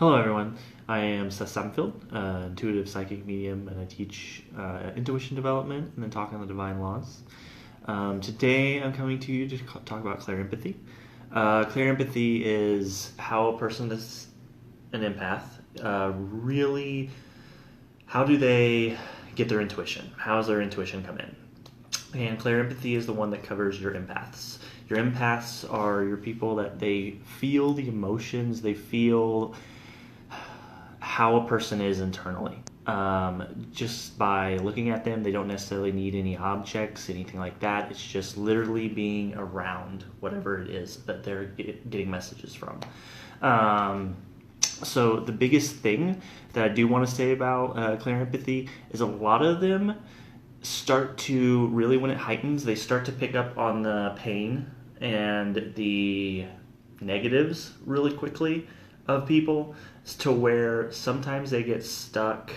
Hello, everyone. I am Seth Sumfield, intuitive psychic medium, and I teach intuition development and then talk on the divine laws. Today, I'm coming to you to talk about clairempathy. Clairempathy is how a person that's an empath really, how do they get their intuition? How does their intuition come in? And clairempathy is the one that covers your empaths. Your empaths are your people that they feel the emotions, they feel how a person is internally. Just by looking at them, they don't necessarily need any objects, anything like that. It's just literally being around whatever it is that they're getting messages from. So the biggest thing that I do want to say about clairempathy is a lot of them start to really, when it heightens, they start to pick up on the pain and the negatives really quickly of people, to where sometimes they get stuck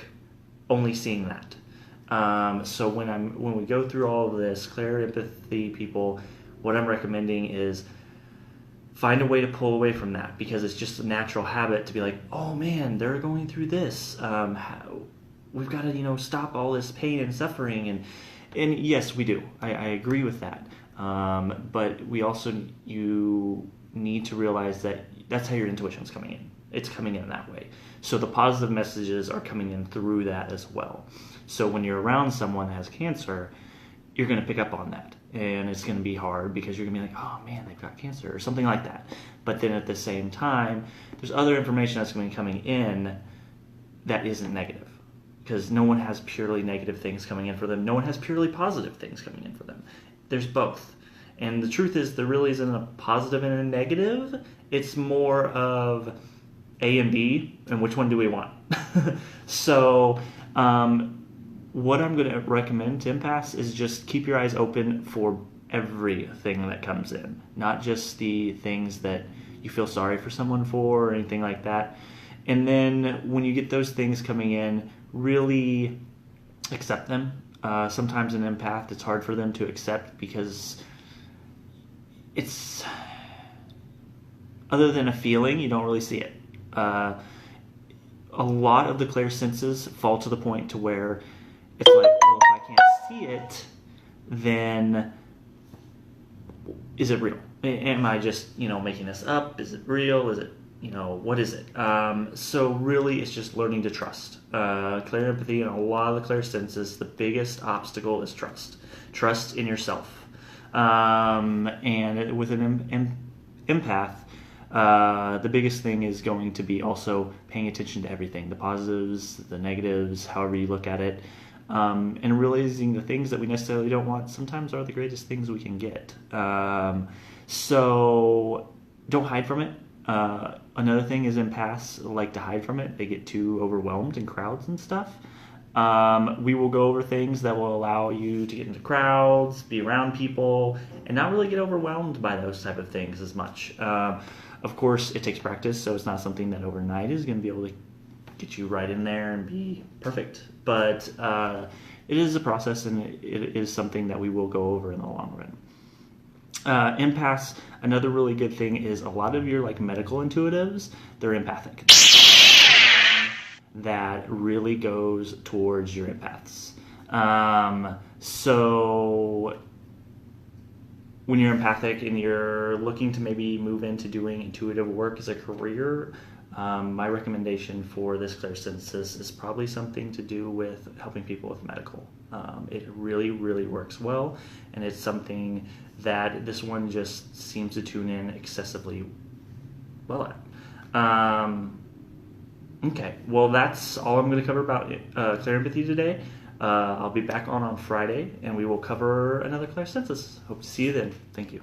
only seeing that. So when we go through all of this, clairempathy people, what I'm recommending is find a way to pull away from that, because it's just a natural habit to be like, oh man, they're going through this. We've got to stop all this pain and suffering, and yes, we do. I agree with that. But you need to realize that that's how your intuition's coming in. It's coming in that way. So the positive messages are coming in through that as well. So when you're around someone that has cancer, you're going to pick up on that. And it's going to be hard because you're going to be like, oh man, they've got cancer or something like that. But then at the same time, there's other information that's going to be coming in that isn't negative. Because no one has purely negative things coming in for them. No one has purely positive things coming in for them. There's both. And the truth is, there really isn't a positive and a negative. It's more of A and B, and which one do we want? So what I'm going to recommend to empaths is just keep your eyes open for everything that comes in. Not just the things that you feel sorry for someone for or anything like that. And then when you get those things coming in, really accept them. Sometimes an empath, it's hard for them to accept because it's, other than a feeling, you don't really see it. A lot of the clairsenses fall to the point to where it's like, well, if I can't see it, then is it real? Am I just, making this up? Is it real? Is it, what is it? So really, it's just learning to trust. Clairempathy and a lot of the clairsenses, the biggest obstacle is trust. Trust in yourself. And with an empath, the biggest thing is going to be also paying attention to everything, the positives, the negatives, however you look at it, and realizing the things that we necessarily don't want sometimes are the greatest things we can get. So don't hide from it. Another thing is empaths like to hide from it. They get too overwhelmed in crowds and stuff. We will go over things that will allow you to get into crowds, be around people, and not really get overwhelmed by those type of things as much. Of course, it takes practice, so it's not something that overnight is going to be able to get you right in there and be perfect. But it is a process, and it is something that we will go over in the long run. Empaths, another really good thing is a lot of your medical intuitives, they're empathic. That really goes towards your empaths. So when you're empathic and you're looking to maybe move into doing intuitive work as a career, my recommendation for this clairsenses is probably something to do with helping people with medical. It really, really works well, and it's something that this one just seems to tune in excessively well at. Okay, well, that's all I'm going to cover about clairempathy today. I'll be back on Friday, and we will cover another clairsenses. Hope to see you then. Thank you.